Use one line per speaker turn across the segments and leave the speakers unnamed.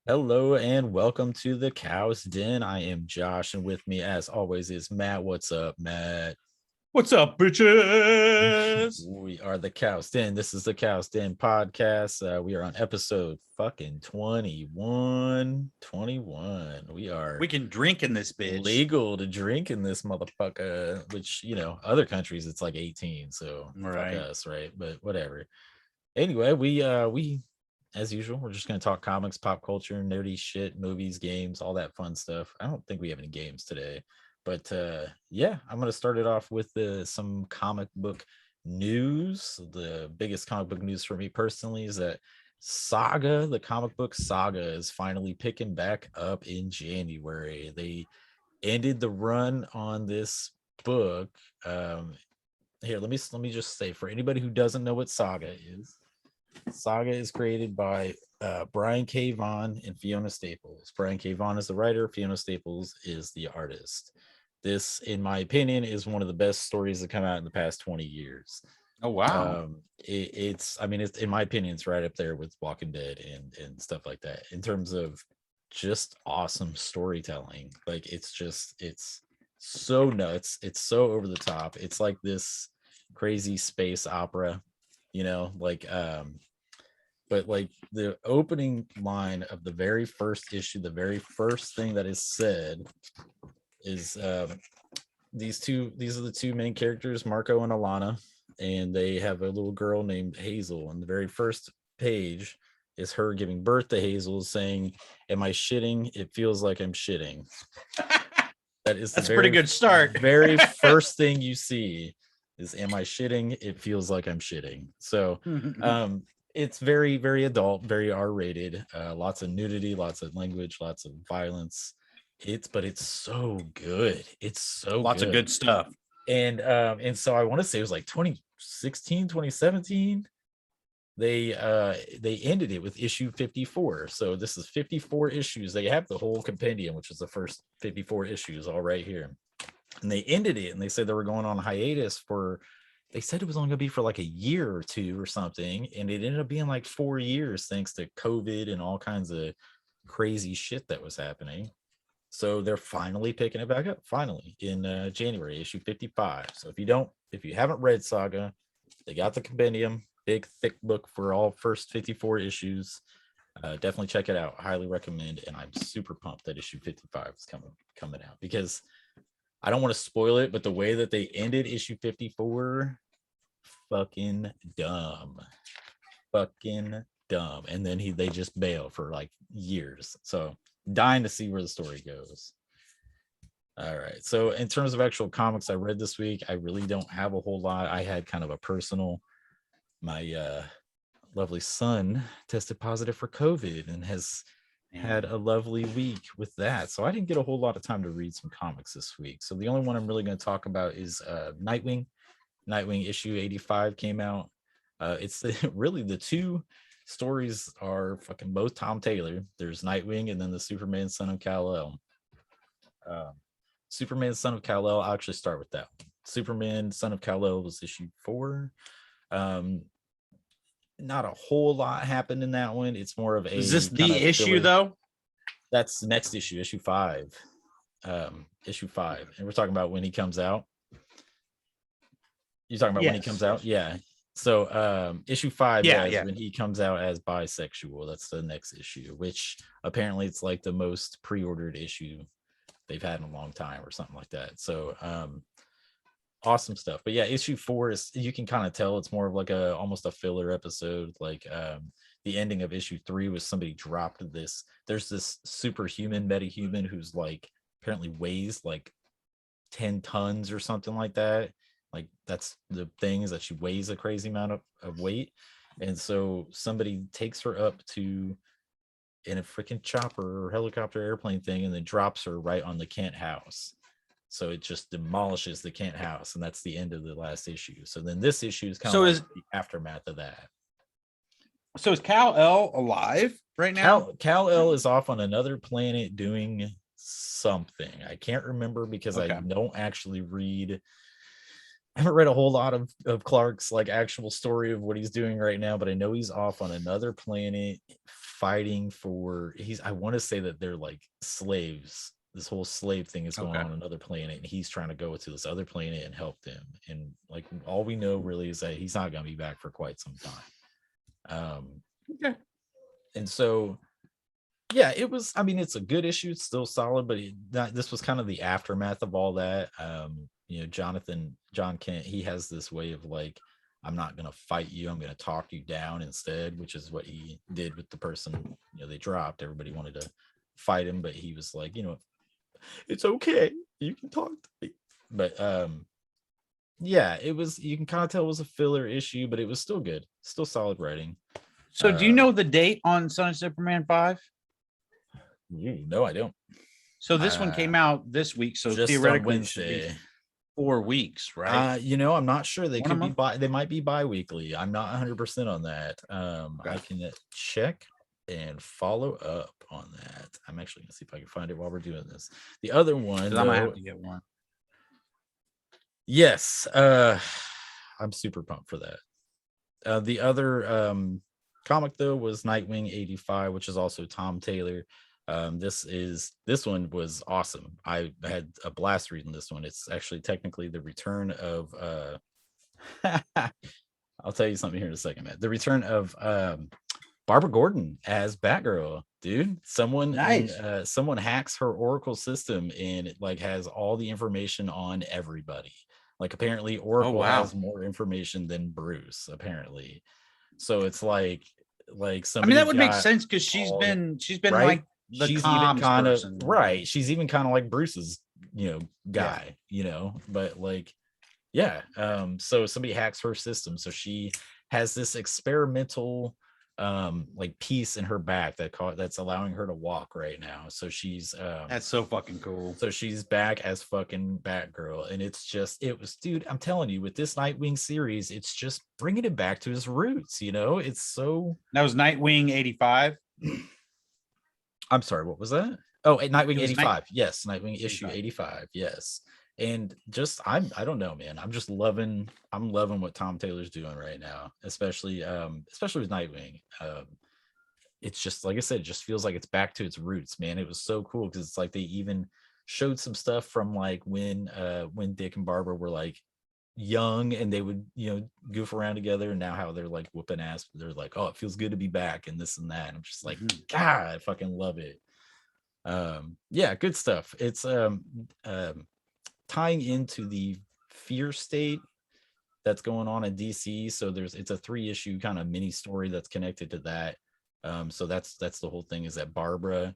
Hello and welcome to the Cow's Den. I am Josh, and with me, as always, is Matt. What's up, Matt?
What's up, bitches?
We are the Cow's Den. This is the Cow's Den podcast. We are on episode fucking 21. 21. We are
We can drink in this bitch.
legal to drink in this motherfucker, which, other countries it's like 18. So
Right.
fuck us, right? But whatever. Anyway, we as usual, we're just going to talk comics, pop culture, nerdy shit, movies, games, all that fun stuff. I don't think we have any games today, but yeah, I'm going to start it off with some comic book news. The biggest comic book news for me personally is that Saga, the comic book Saga, is finally picking back up in January. They ended the run on this book. Here, let me just say, for anybody who doesn't know what Saga is created by Brian K. Vaughan and Fiona Staples. Brian K. Vaughan is the writer. Fiona Staples is the artist. This, in my opinion, is one of the best stories that come out in the past 20 years.
Oh, wow.
It's in my opinion, it's right up there with Walking Dead and stuff like that in terms of just awesome storytelling. Like it's so nuts. It's so over the top. It's like this crazy space opera, but like the opening line of the very first issue, the very first thing that is said is these are the two main characters, Marco and Alana, and they have a little girl named Hazel. And the very first page is her giving birth to Hazel, saying, "Am I shitting? It feels like I'm shitting." That's
a pretty good start.
Very first thing you see is, "Am I shitting? It feels like I'm shitting." So it's very, very adult, very R-rated, lots of nudity, lots of language, lots of violence. But it's so good. It's so
lots of good stuff.
And so I want to say it was like 2016, 2017. They ended it with issue 54. So this is 54 issues. They have the whole compendium, which is the first 54 issues, all right here. And they ended it, and they said they were going on hiatus for, they said it was only going to be for like a year or two or something, and it ended up being like 4 years thanks to COVID and all kinds of crazy shit that was happening. So they're finally picking it back up, finally, in January, issue 55. So if you haven't read Saga, they got the compendium, big thick book for all first 54 issues. Definitely check it out. Highly recommend. And I'm super pumped that issue 55 is coming out, because I don't want to spoil it, but the way that they ended issue 54, fucking dumb. And then they just bail for like years. So dying to see where the story goes. All right. So in terms of actual comics I read this week, I really don't have a whole lot. I had kind of a personal, my lovely son tested positive for COVID and has had a lovely week with that. So I didn't get a whole lot of time to read some comics this week. So the only one I'm really going to talk about is Nightwing. Nightwing issue 85 came out. It's really the two stories are fucking both Tom Taylor. There's Nightwing and then the Superman Son of Kal-El. Superman Son of Kal-El, I'll actually start with that one. Superman Son of Kal-El was issue 4. Not a whole lot happened in that one. It's more of a,
is this the issue filler. Though
that's the next issue 5. Issue 5, and we're talking about when he comes out. You're talking about when he comes out? Yeah. So issue 5 is when he comes out as bisexual. That's the next issue, which apparently it's like the most pre-ordered issue they've had in a long time or something like that. So awesome stuff. But yeah, issue 4 is, you can kind of tell it's more of like almost a filler episode. Like the ending of issue 3 was somebody dropped this, there's this superhuman metahuman who's like apparently weighs like 10 tons or something like that. Like that's the thing, is that she weighs a crazy amount of weight. And so somebody takes her up to in a freaking chopper or helicopter airplane thing and then drops her right on the Kent house. So it just demolishes the Kent house, and that's the end of the last issue. So then this issue is kind of like the aftermath of that.
So is Kal-El alive right now?
Kal-El is off on another planet doing something. I can't remember because I don't actually read. I haven't read a whole lot of Clark's like actual story of what he's doing right now, but I know he's off on another planet fighting for I want to say that they're like slaves. This whole slave thing is going on another planet, and he's trying to go to this other planet and help them. And like all we know really is that he's not going to be back for quite some time.
Okay.
And so yeah, it was, I mean, it's a good issue, it's still solid, but this was kind of the aftermath of all that. You know, John Kent, he has this way of like, I'm not going to fight you, I'm going to talk you down instead, which is what he did with the person, you know, they dropped. Everybody wanted to fight him, but he was like, you know, it's okay, you can talk to me. But yeah, it was, you can kind of tell it was a filler issue, but it was still good, still solid writing.
So do you know the date on Son of Superman 5?
No, I don't.
So this one came out this week, so
just
theoretically
on
it should be
Wednesday.
4 weeks, right?
You know, I'm not sure. They
One a
could be
month?
they might be bi-weekly. I'm not 100% on that.
Okay.
I can check and follow up on that. I'm actually gonna see if I can find it while we're doing this. The other one,
I might have to get one.
yes, I'm super pumped for that. The other comic though was Nightwing 85, which is also Tom Taylor. This one was awesome. I had a blast reading this one. It's actually technically the return of I'll tell you something here in a second, man. The return of Barbara Gordon as Batgirl, dude. Someone hacks her Oracle system and it like has all the information on everybody. Like apparently Oracle has more information than Bruce, apparently. So it's like
I mean, that would make sense because she's been
right?
like the
she's even kind of
person.
right. She's even kind of like Bruce's, you know, guy, you know, but like, yeah. So somebody hacks her system. So she has this experimental like piece in her back that's allowing her to walk right now. So she's
that's so fucking cool.
So she's back as fucking Batgirl, and dude, I'm telling you, with this Nightwing series, it's just bringing it back to his roots, you know. It's so
that was Nightwing 85.
I'm sorry, what was that? Oh, Nightwing 85. Yes, Nightwing issue 85. Yes. And just I don't know, man. I'm loving what Tom Taylor's doing right now, especially with Nightwing. It's just like I said, it just feels like it's back to its roots, man. It was so cool because it's like they even showed some stuff from like when Dick and Barbara were like young and they would, you know, goof around together, and now how they're like whooping ass. They're like, oh, it feels good to be back and this and that. And I'm just like, God, I fucking love it. Yeah, good stuff. It's tying into the fear state that's going on in DC. So it's a 3-issue kind of mini story that's connected to that. So that's the whole thing, is that Barbara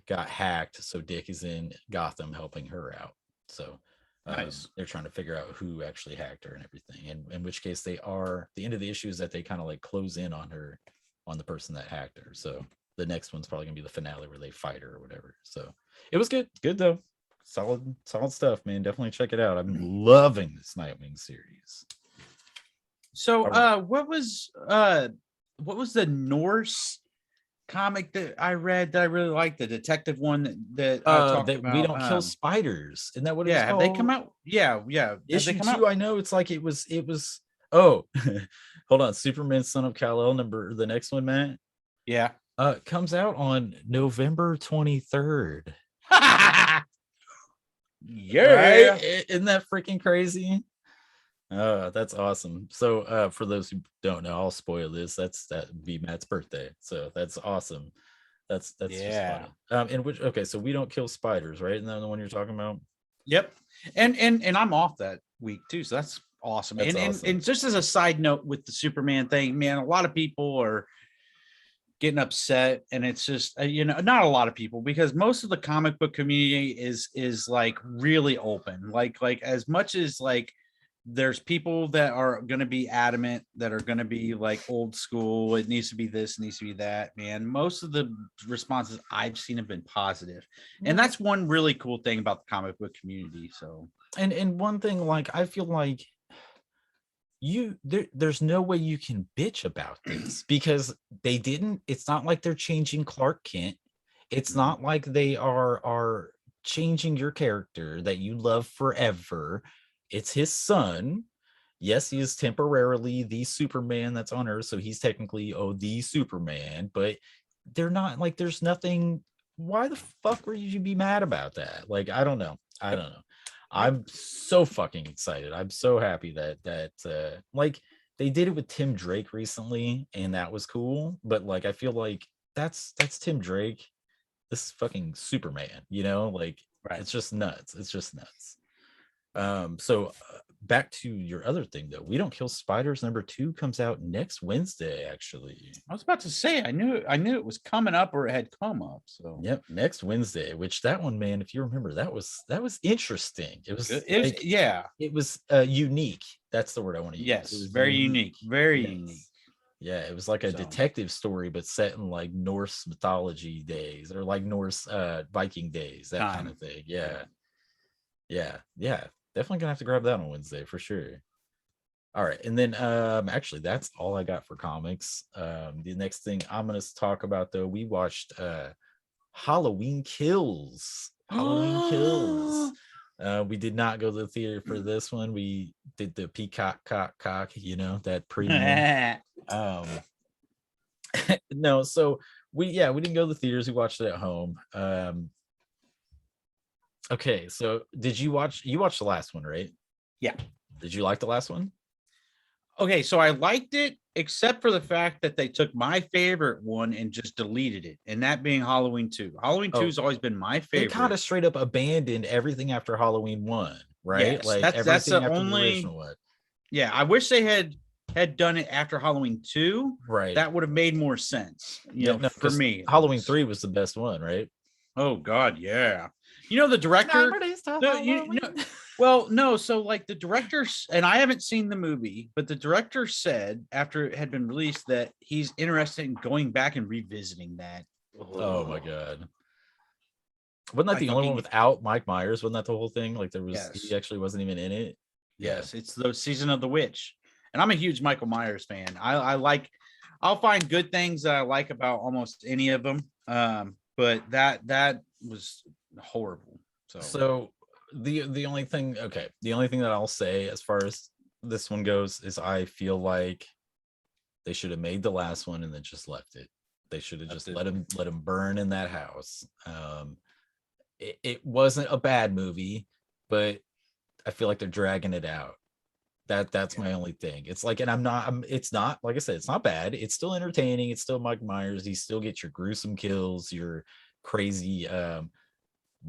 got hacked, so Dick is in Gotham helping her out. So nice. They're trying to figure out who actually hacked her and everything, and in which case the end of the issue is that they kind of like close in on the person that hacked her. So the next one's probably gonna be the finale where they fight her or whatever. So it was good though. Solid stuff, man. Definitely check it out. I'm loving this Nightwing series.
So what was the Norse comic that I read that I really liked, the detective one that I talked about?
We don't kill spiders. Isn't that what it's called?
Have they come out? Yeah.
Issue 2, I know it's like it was oh hold on. Superman Son of Kal-El the next one, Matt.
Yeah.
Comes out on November 23rd.
Yeah.
Right? Isn't that freaking crazy? That's awesome. So for those who don't know, I'll spoil this. That would be Matt's birthday. So that's awesome. That's
yeah.
Just funny. So we don't kill spiders, right? Isn't that the one you're talking about?
Yep. And I'm off that week too. So that's awesome. And just as a side note with the Superman thing, man, a lot of people are getting upset, and it's just not a lot of people, because most of the comic book community is like really open, like as much as like there's people that are going to be adamant, that are going to be like old school, it needs to be this, it needs to be that, man. Most of the responses I've seen have been positive, and that's one really cool thing about the comic book community. So
and one thing, like, I feel like there's no way you can bitch about this, because it's not like they're changing Clark Kent. It's not like they are changing your character that you love forever. It's his son. Yes, he is temporarily the Superman that's on Earth, so he's technically the Superman, but they're not like, there's nothing. Why the fuck would you be mad about that? Like, I don't know. I'm so fucking excited. I'm so happy that like they did it with Tim Drake recently, and that was cool. But like, I feel like that's Tim Drake. This is fucking Superman, like,
Right.
it's just nuts. So back to your other thing though. We Don't Kill Spiders #2 comes out next Wednesday, actually.
I was about to say, I knew it was coming up, or it had come up. So
yep, next Wednesday, which that one, man, if you remember, that was interesting. It was unique. That's the word I want to use.
Yes,
it was
very unique. Very unique.
Yeah, it was like a detective story, but set in like Norse mythology days, or like Norse Viking days, that kind of thing. Yeah. Definitely gonna have to grab that on Wednesday for sure. All right, and then actually that's all I got for comics. The next thing I'm gonna talk about though, we watched Halloween Kills. We did not go to the theater for this one. We did the Peacock that premium. No, so we didn't go to the theaters. We watched it at home. Okay, so you watched the last one, right?
Yeah.
Did you like the last one?
Okay, so I liked it, except for the fact that they took my favorite one and just deleted it, and that being Halloween 2. Halloween 2 has always been my favorite.
They kind of straight up abandoned everything after Halloween 1, right?
Yes,
like
that's the
after
only
the original one.
Yeah, I wish they had done it after Halloween 2.
Right.
That would have made more sense, for me.
Halloween 3 was the best one, right?
Oh God, yeah. The director. Well, no. So like the director, and I haven't seen the movie, but the director said after it had been released that he's interested in going back and revisiting that.
Oh my God. Wasn't that the only one without Mike Myers? Wasn't that the whole thing? Like he actually wasn't even in it.
Yes, it's the Season of the Witch. And I'm a huge Michael Myers fan. I'll find good things that I like about almost any of them. But that was horrible.
So the only thing that I'll say as far as this one goes is I feel like they should have made the last one and then just left it. They should have just let him burn in that house. It wasn't a bad movie, but I feel like they're dragging it out. That's my only thing. It's like, and it's not, like I said, it's not bad. It's still entertaining. It's still Mike Myers. You still get your gruesome kills, your crazy,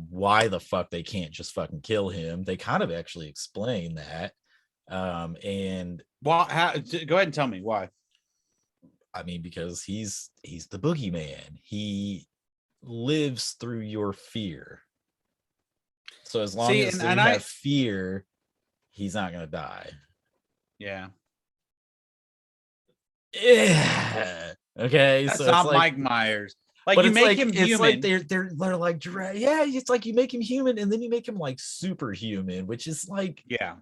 why the fuck they can't just fucking kill him. They kind of actually explain that. And
go ahead and tell me why.
I mean, because he's the boogeyman. He lives through your fear. So as long as you have fear, he's not gonna die.
Yeah.
Yeah. Okay.
That's
so
not
it's like,
Mike Myers. Like you make him human.
It's like they're like, yeah. It's like you make him human, and then you make him like superhuman, which is like,
yeah.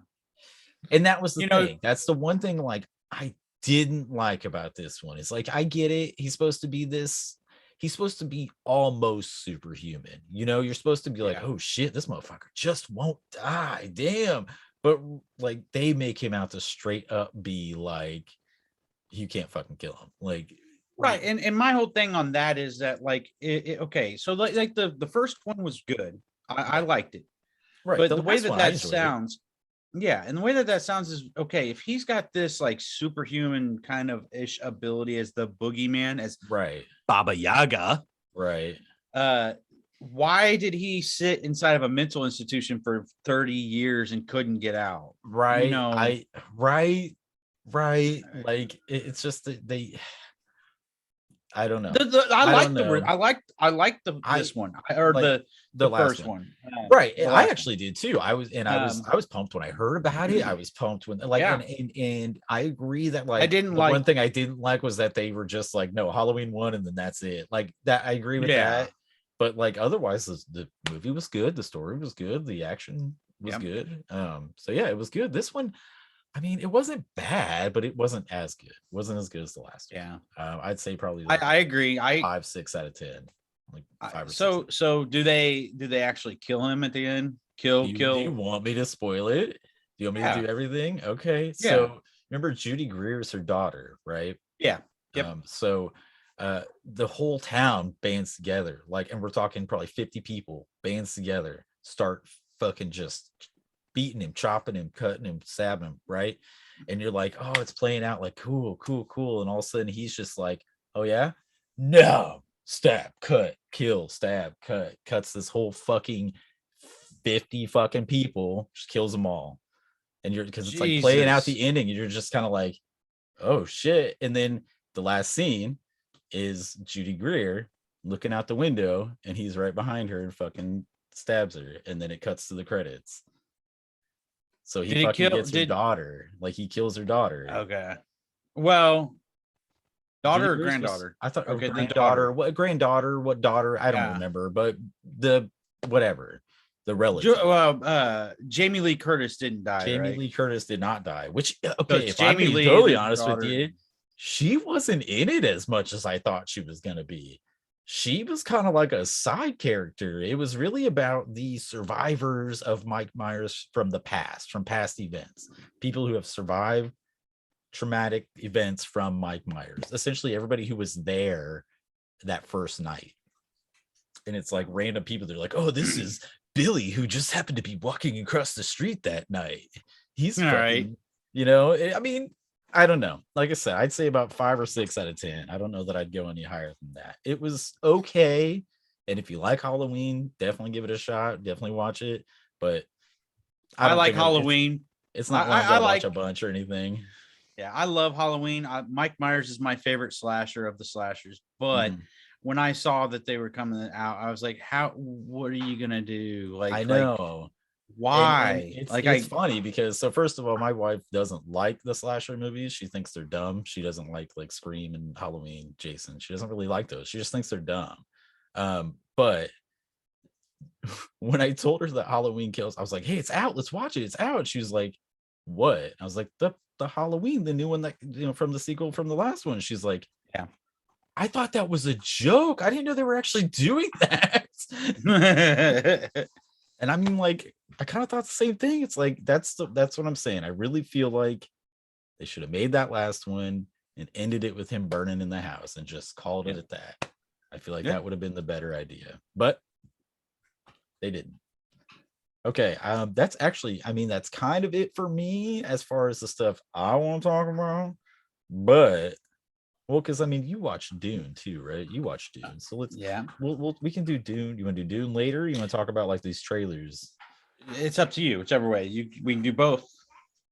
And that was the thing. That's the one thing like I didn't like about this one. It's like, I get it. He's supposed to be almost superhuman. You're supposed to be like, oh shit, this motherfucker just won't die. Damn. But like they make him out to straight up be like, you can't fucking kill him. Like,
right. And my whole thing on that is that like, okay, so like the first one was good. I liked it.
Right.
But the way that sounds, and the way that sounds is okay. If he's got this like superhuman kind of ish ability as the boogeyman, as Baba Yaga,
right?
Why did he sit inside of a mental institution for 30 years and couldn't get out?
Right. Right. Like it's just that they. I don't know.
I liked this one or like the first one.
Right. I actually did too. I was pumped when I heard about it. I was pumped when and I agree that like one thing I didn't like was that they were just like, no, Halloween 1 and then that's it. Like that, I agree with that. But like otherwise the movie was good, the story was good, the action was good. So yeah, it was good. This one, I mean, it wasn't bad, but it wasn't as good. It wasn't as good as the last one. I'd say probably like
I agree.
5-6 out of 10. Like 5 or 6.
So do they actually kill him at the end? Kill.
Do you want me to spoil it? Do you want me to do everything? Okay. So remember Judy Greer's her daughter, right?
Yeah. Yep.
So The whole town bands together, like, and we're talking probably 50 people bands together, start fucking just beating him, chopping him, cutting him, stabbing him, right? And you're like, oh, it's playing out like cool, cool, cool. And all of a sudden he's just like, oh yeah, no, stab, cut, kill, stab, cut, cuts this whole fucking 50 fucking people, just kills them all. And you're, because it's like playing out the ending, and you're just kind of like, oh shit. And then the last scene is Judy Greer looking out the window, and he's right behind her and fucking stabs her, and then it cuts to the credits. So he fucking gets her daughter, like he kills her daughter.
Okay. Well, daughter or granddaughter?
I thought okay, granddaughter. What granddaughter? What daughter? I don't remember, but the whatever. The relative.
Jamie Lee Curtis didn't die.
Jamie Lee Curtis did not die. Which okay, if I'm being totally honest with you, she wasn't in it as much as I thought she was gonna be. She was kind of like a side character. It was really about the survivors of Mike Myers from the past, from past events, people who have survived traumatic events from Mike Myers. Essentially, everybody who was there that first night. And it's like random people. They're like, oh, this is Billy, who just happened to be walking across the street that night. He's all right. You know, I mean, I don't know. Like I said, I'd say about 5 or 6 out of 10. I don't know that I'd go any higher than that. It was okay. And if you like Halloween, definitely give it a shot. Definitely watch it. But
I like Halloween.
It's not like I watch a bunch or anything.
Yeah, I love Halloween. Mike Myers is my favorite slasher of the slashers. But when I saw that they were coming out, I was like, what are you going to do? Like,
I know.
Why?
And it's funny because, so first of all, my wife doesn't like the slasher movies. She thinks they're dumb. She doesn't like Scream and Halloween, Jason. She doesn't really like those. She just thinks they're dumb. But when I told her that Halloween Kills, I was like, hey, it's out. Let's watch it. It's out. She was like, what? I was like, the Halloween, the new one that, you know, from the sequel from the last one. She's like,
yeah.
I thought that was a joke. I didn't know they were actually doing that. And I mean, like, I kind of thought the same thing. It's like, that's what I'm saying. I really feel like they should have made that last one and ended it with him burning in the house and just called it at that. I feel like that would have been the better idea, but they didn't. Okay, that's actually, I mean, that's kind of it for me as far as the stuff I want to talk about. But well, because I mean, you watched Dune too, right? You watched Dune, so let's we can do Dune. You want to do Dune later? You want to talk about like these trailers?
It's up to you, whichever way. We can do both.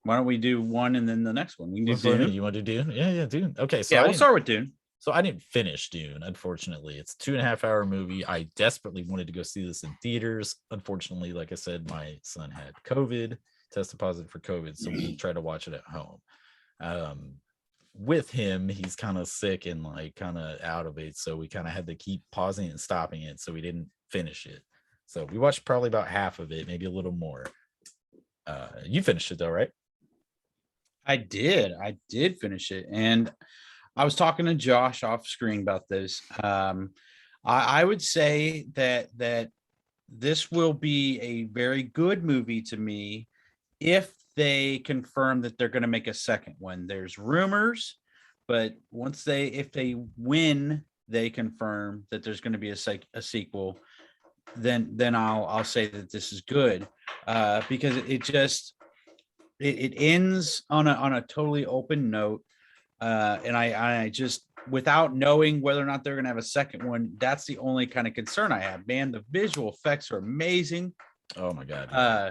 Why don't we do one and then the next one? We can do Dune.
You want to do Dune? Yeah, Dune. Okay, so
we'll start with Dune.
So I didn't finish Dune, unfortunately. It's a 2.5-hour movie. I desperately wanted to go see this in theaters. Unfortunately, like I said, my son had COVID, tested positive for COVID, so we tried to watch it at home. With him, he's kind of sick and like kind of out of it, so we kind of had to keep pausing and stopping it, so we didn't finish it. So we watched probably about half of it, maybe a little more. You finished it though, right?
I did finish it, and I was talking to Josh off screen about this. I would say that this will be a very good movie to me if they confirm that they're going to make a second one. There's rumors, but if they win, they confirm that there's going to be a sequel. Then I'll say that this is good, because it ends on a totally open note. And I just, without knowing whether or not they're going to have a second one, that's the only kind of concern I have. Man, the visual effects are amazing.
Oh my God. Yeah.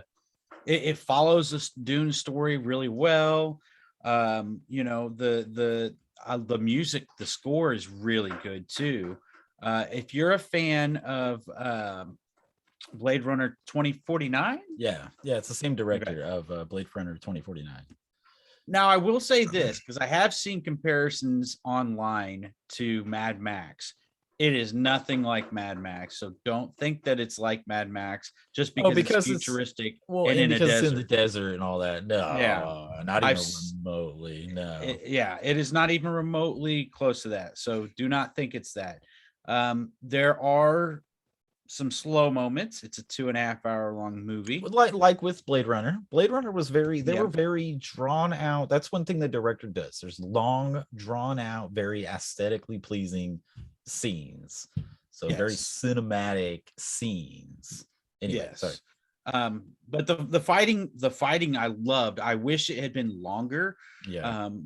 It follows this Dune story really well. You know, the music, the score is really good too. If you're a fan of Blade Runner 2049.
Yeah, it's the same director of Blade Runner 2049.
Now, I will say this, because I have seen comparisons online to Mad Max. It is nothing like Mad Max, so don't think that it's like Mad Max just because it's futuristic
and in because it's in the desert and all that. No, not even remotely. No.
It is not even remotely close to that. So do not think it's that. There are some slow moments. It's a 2.5 hour long movie.
Like with Blade Runner. Blade Runner was they were very drawn out. That's one thing the director does. There's long, drawn out, very aesthetically pleasing scenes. So very cinematic scenes. Anyway, sorry.
But the fighting I loved. I wish it had been longer.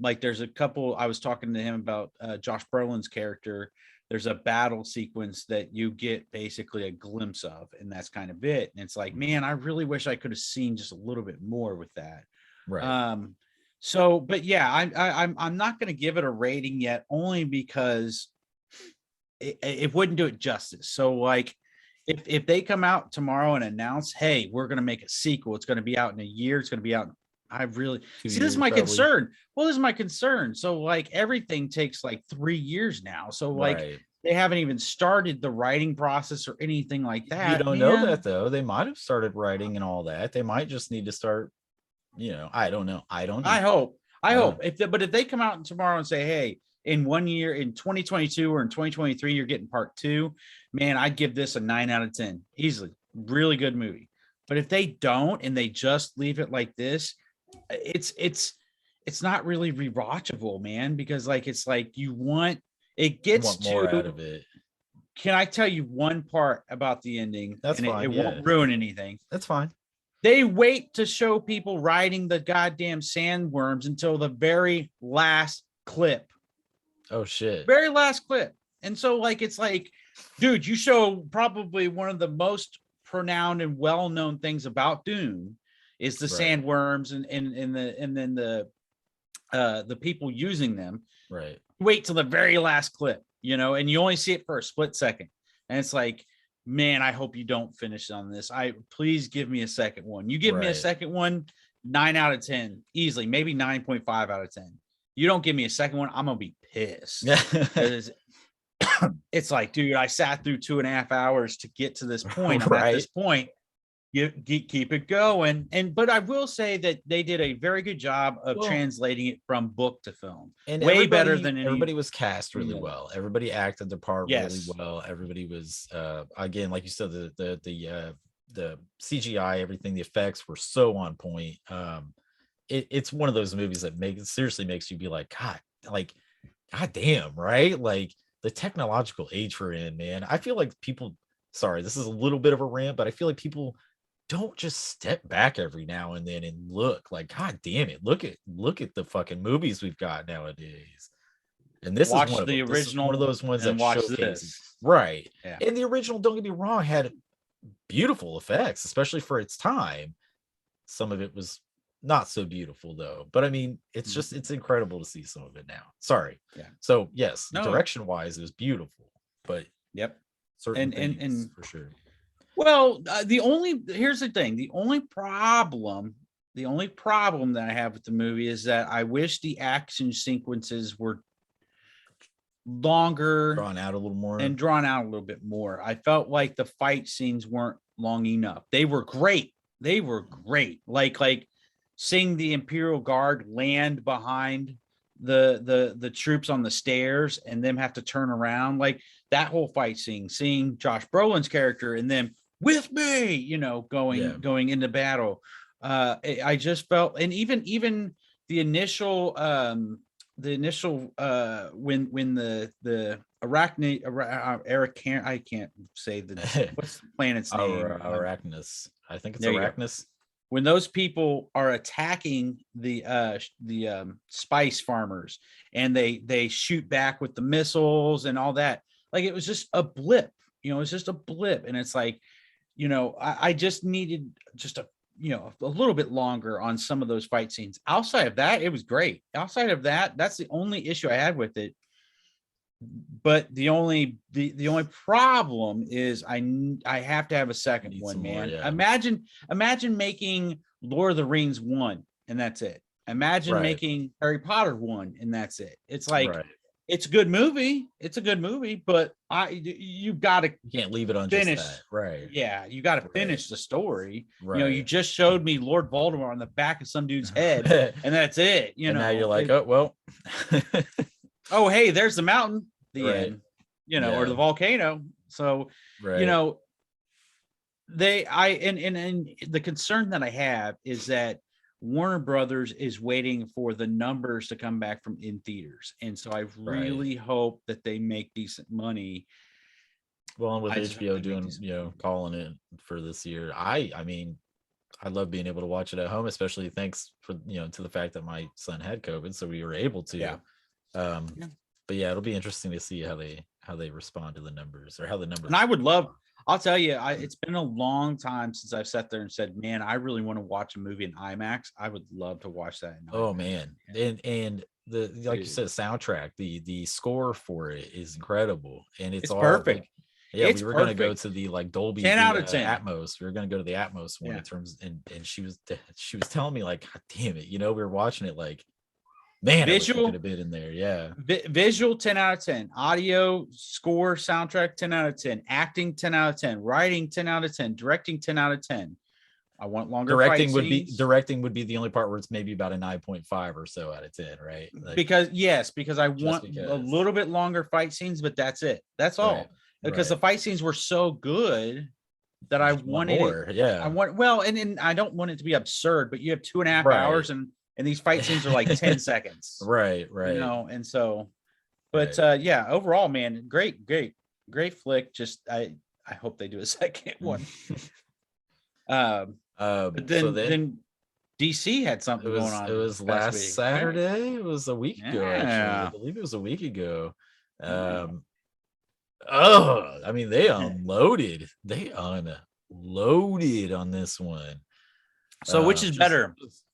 Like there's a couple, I was talking to him about Josh Brolin's character. There's a battle sequence that you get basically a glimpse of, and that's kind of it. And it's like, man, I really wish I could have seen just a little bit more with that.
Right.
So, but yeah, I'm not going to give it a rating yet, only because it wouldn't do it justice. So like, if they come out tomorrow and announce, hey, we're going to make a sequel, it's going to be out in a year, it's going to be out. I really see, this is my concern. Well, this is my concern. So like everything takes like 3 years now. So like they haven't even started the writing process or anything like that.
You don't know that though. They might have started writing and all that. They might just need to start, I don't know. I hope. If they come out tomorrow and say, hey, in 1 year, in 2022 or in 2023, you're getting part 2, man, I'd give this a 9 out of 10 easily. Really good movie. But if they don't and they just leave it like this, it's not really rewatchable, man, because like it's like it gets more out of it.
Can I tell you one part about the ending?
That's fine.
It won't ruin anything.
That's fine.
They wait to show people riding the goddamn sandworms until the very last clip.
Oh shit.
Very last clip. And so like it's like, dude, you show probably one of the most pronounced and well-known things about Dune is the sandworms and then the people using them.
Right.
Wait till the very last clip, and you only see it for a split second. And it's like, man, I hope you don't finish on this. Please give me a second one. You give me a second one, 9 out of 10, easily, maybe 9.5 out of 10. You don't give me a second one, I'm gonna be pissed. It's like, dude, I sat through 2.5 hours to get to this point. I'm at this point. You keep it going. But I will say that they did a very good job of translating it from book to film, and way better than
everybody was cast really well. Everybody acted their part really well. Everybody was again, like you said, the CGI, everything, the effects were so on point. It's one of those movies that seriously makes you be like, God damn, right? Like the technological age we're in, man. I feel like people, sorry, this is a little bit of a rant, but I feel like people don't just step back every now and then and look like, God damn it, look at the fucking movies we've got nowadays. And this is one of the original, one of those ones that showcases, right? Yeah. And the original, don't get me wrong, had beautiful effects, especially for its time. Some of it was not so beautiful though, but I mean, it's just, it's incredible to see some of it now. Sorry. Yeah. So yes, direction wise, it was beautiful, but certain things for sure.
Well, here's the thing. The only problem that I have with the movie is that I wish the action sequences were longer,
drawn out a little more.
I felt like the fight scenes weren't long enough. They were great. Like seeing the Imperial Guard land behind the troops on the stairs and them have to turn around, like that whole fight scene, seeing Josh Brolin's character and them with me, going into battle. I just felt, and even the initial when the Arachne, I can't say what's the planet's name?
Arachnus. I think it's Arachnus.
When those people are attacking the spice farmers and they shoot back with the missiles and all that, like it was just a blip, it's just a blip. And it's like, I just needed just a little bit longer on some of those fight scenes. Outside of that, it was great. Outside of that, that's the only issue I had with it. But the only problem is I have to have a second one, man. More, Imagine making Lord of the Rings 1 and that's it. Imagine making Harry Potter 1 and that's it. It's like it's a good movie. It's a good movie, but you
can't leave it on
finish
just that. Right.
Yeah, you got to finish the story. Right. You just showed me Lord Voldemort on the back of some dude's head, and that's it. And
now you're like, oh well.
Oh, hey, there's the mountain, the end, or the volcano. So, and the concern that I have is that Warner Brothers is waiting for the numbers to come back from in theaters, and so I really hope that they make decent money.
Well, and with HBO doing, calling it for this year, I mean, I love being able to watch it at home, especially thanks for to the fact that my son had COVID, so we were able to.
Yeah.
But yeah, it'll be interesting to see how they respond to the numbers, or how the numbers.
And I would love. I'll tell you, it's been a long time since I've sat there and said, "Man, I really want to watch a movie in IMAX. I would love to watch that."
Oh man, and the like you said, soundtrack, the score for it is incredible, and it's all
perfect.
Like, yeah, we were going to go to the like Dolby
10 out of 10
Atmos. We were going to go to the Atmos one in terms, and she was telling me like, God damn it, we were watching it like, man, visual could have been in there. Yeah.
Visual 10 out of 10, audio, score, soundtrack 10 out of 10, acting 10 out of 10, writing 10 out of 10, directing 10 out of 10. I want longer
directing would be the only part where it's maybe about a 9.5 or so out of 10, right?
Like, because I want a little bit longer fight scenes, but that's it. That's all. Right. Because the fight scenes were so good that I wanted more.
Yeah.
And I don't want it to be absurd, but you have 2.5 hours and these fight scenes are like 10 seconds.
Right.
And so, but overall, man, great flick. Just I hope they do a second one. But then DC had something going on.
It was last Saturday. It was a week ago. Actually, I believe it was a week ago. I mean, they unloaded on this one.
So which is better?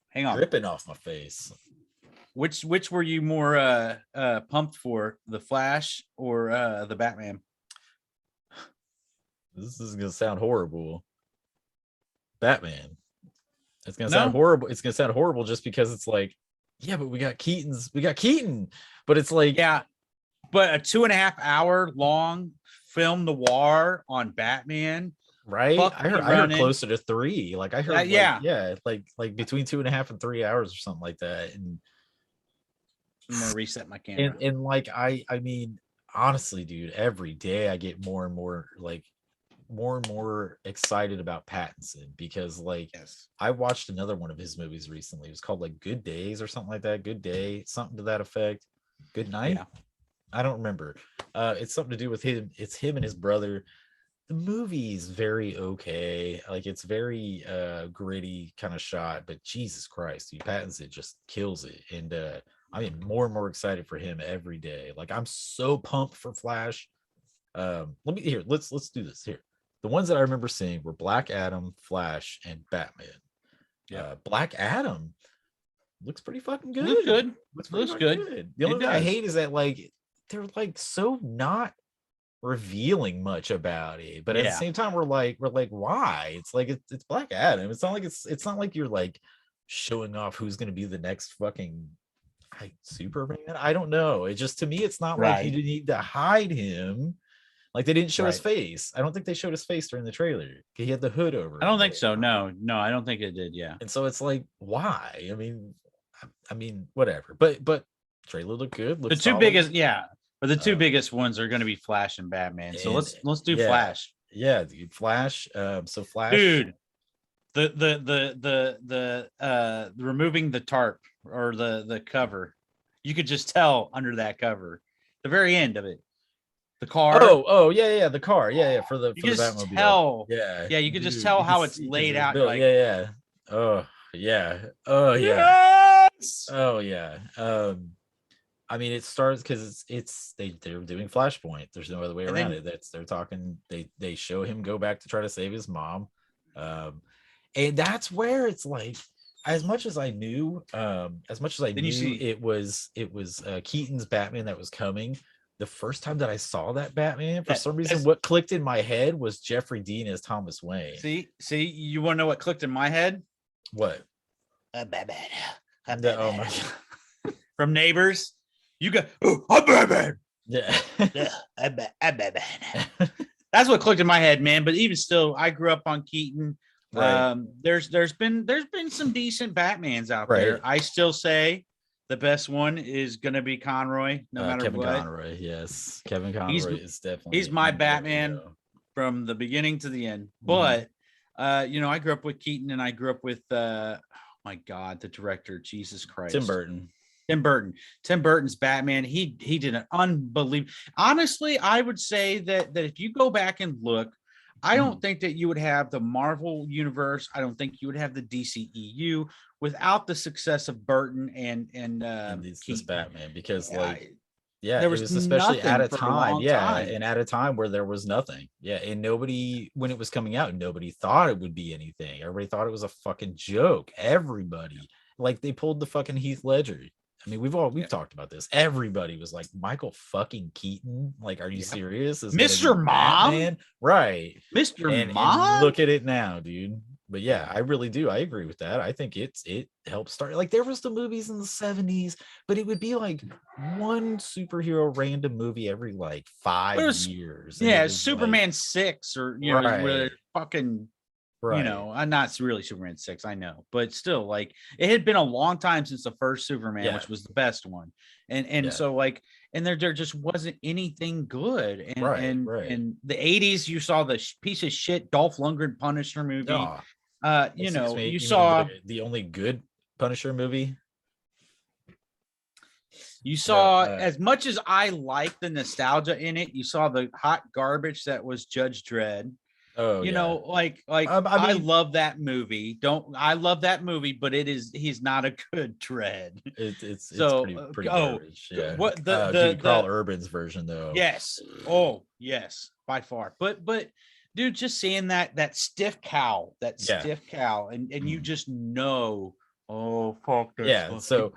Hang on,
dripping off my face.
Which were you more pumped for, the Flash or the Batman?
This is gonna sound horrible. Batman. It's gonna sound horrible. It's gonna sound horrible just because it's like, yeah, but we got Keaton. But it's like,
yeah, but a 2.5 hour long film noir on Batman.
Right. I heard closer to 3. Like I heard, like between 2.5 and 3 hours or something like that. And
I'm gonna reset my camera.
And like I mean, honestly, dude, every day I get more and more excited about Pattinson, because I watched another one of his movies recently. It was called like Good Days or something like that. Good Day, something to that effect. Good Night. Yeah. I don't remember. It's something to do with him. It's him and his brother. The movie's very okay. Like it's very gritty kind of shot, but Jesus Christ, dude, Pattinson just kills it. And I am more and more excited for him every day. Like I'm so pumped for Flash. Let's do this here. The ones that I remember seeing were Black Adam, Flash, and Batman. Yeah, Black Adam looks pretty fucking good.
Looks good.
The only thing I hate is that like they're like so not revealing much about it, but at the same time we're like why? It's like it's Black Adam. It's not like you're like showing off who's going to be the next fucking Superman. I don't know. It just, to me, it's not like you didn't need to hide him. Like they didn't show his face. I don't think they showed his face during the trailer. He had the hood over.
I don't think so. No, I don't think it did. Yeah.
And so it's like, why? I mean, whatever. But trailer looked good.
The two biggest, but the two biggest ones are going to be Flash and Batman. So let's do Flash.
Yeah, dude, Flash. So Flash,
dude. The removing the tarp or the cover, you could just tell under that cover, the very end of it. The car.
Oh, yeah, the car. Yeah, for the Batmobile.
Tell. Yeah, you could just tell how it's laid out.
Like, yeah. Oh, yeah.
Yes!
Oh, yeah. I mean, it starts because they're doing Flashpoint. There's no other way around it. They're talking. They show him go back to try to save his mom, and that's where it's like, as much as I knew it was Keaton's Batman that was coming. The first time that I saw that Batman, for some reason, what clicked in my head was Jeffrey Dean as Thomas Wayne.
See, you want to know what clicked in my head?
What?
A Batman. Oh my God. From Neighbors. You go, I'm Batman.
Yeah.
I'm Batman. That's what clicked in my head, man. But even still, I grew up on Keaton. Right. There's been some decent Batmans out there. I still say the best one is going to be Conroy, no matter
Kevin
what.
Conroy, yes. Kevin Conroy is definitely.
He's my Batman from the beginning to the end. But I grew up with Keaton, and I grew up with oh my God, the director, Jesus Christ,
Tim Burton.
Tim Burton's Batman. He did an unbelievable. Honestly, I would say that if you go back and look, I don't think that you would have the Marvel universe. I don't think you would have the DCEU without the success of Burton and
this Batman, because
there was
especially at a time,
time.
and at a time where there was nothing, and nobody, when it was coming out, nobody thought it would be anything. Everybody thought it was a fucking joke. Everybody, like, they pulled the fucking Heath Ledger. I mean, we've talked about this. Everybody was like, Michael fucking Keaton. Like, are you serious?
Mr. Mom?
Batman? Right.
Mr. Mom?
And look at it now, dude. But yeah, I really do. I agree with that. I think it helped start. Like, there was the movies in the 70s, but it would be like one superhero random movie every like 5 years.
Yeah, Superman 6 or
right.
fucking
right.
not really Superman 6, I know, but still, like, it had been a long time since the first Superman, which was the best one. And so, like, and there just wasn't anything good. And in the 80s, you saw the piece of shit Dolph Lundgren Punisher movie. You saw
the only good Punisher movie.
You saw, as much as I like the nostalgia in it, you saw the hot garbage that was Judge Dredd.
Oh,
I love that movie. I love that movie, but he's not a good Dredd.
It's pretty garbage. Yeah.
What
Carl Urban's version though?
Yes. Oh yes, by far. But dude, just seeing that stiff cowl, and you just know. Oh fuck!
Yeah, so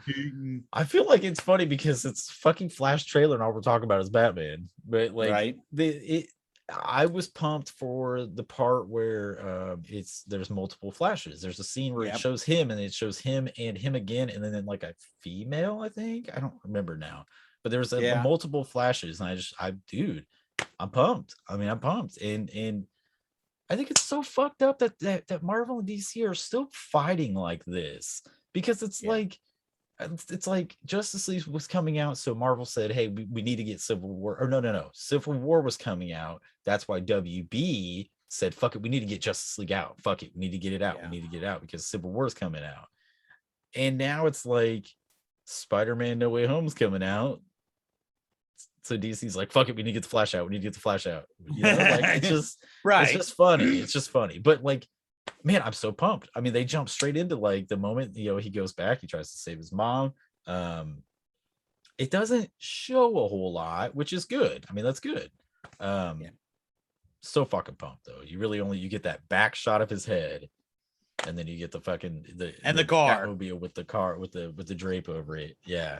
I feel like it's funny because it's fucking Flash trailer, and all we're talking about is Batman. But like, I was pumped for the part where there's multiple flashes. There's a scene where it shows him, and it shows him and him again, and then like a female. I think, I don't remember now, but there's multiple flashes, and I'm pumped. I mean, I'm pumped, and I think it's so fucked up that Marvel and DC are still fighting like this, because it's like Justice League was coming out, so Marvel said, hey, we need to get Civil War, or no, Civil War was coming out. That's why WB said, fuck it, we need to get Justice League out. Fuck it, we need to get it out. We need to get it out because Civil War is coming out. And now it's like Spider-Man No Way Home's coming out. So DC's like, fuck it, we need to get the Flash out. Like, it's just It's just funny. It's just funny. But like, man, I'm so pumped. I mean, they jump straight into like the moment, he goes back, he tries to save his mom. It doesn't show a whole lot, which is good. I mean, that's good. So fucking pumped though. You get that back shot of his head, and then you get the fucking the
car
Batmobile with the car with the drape over it. Yeah.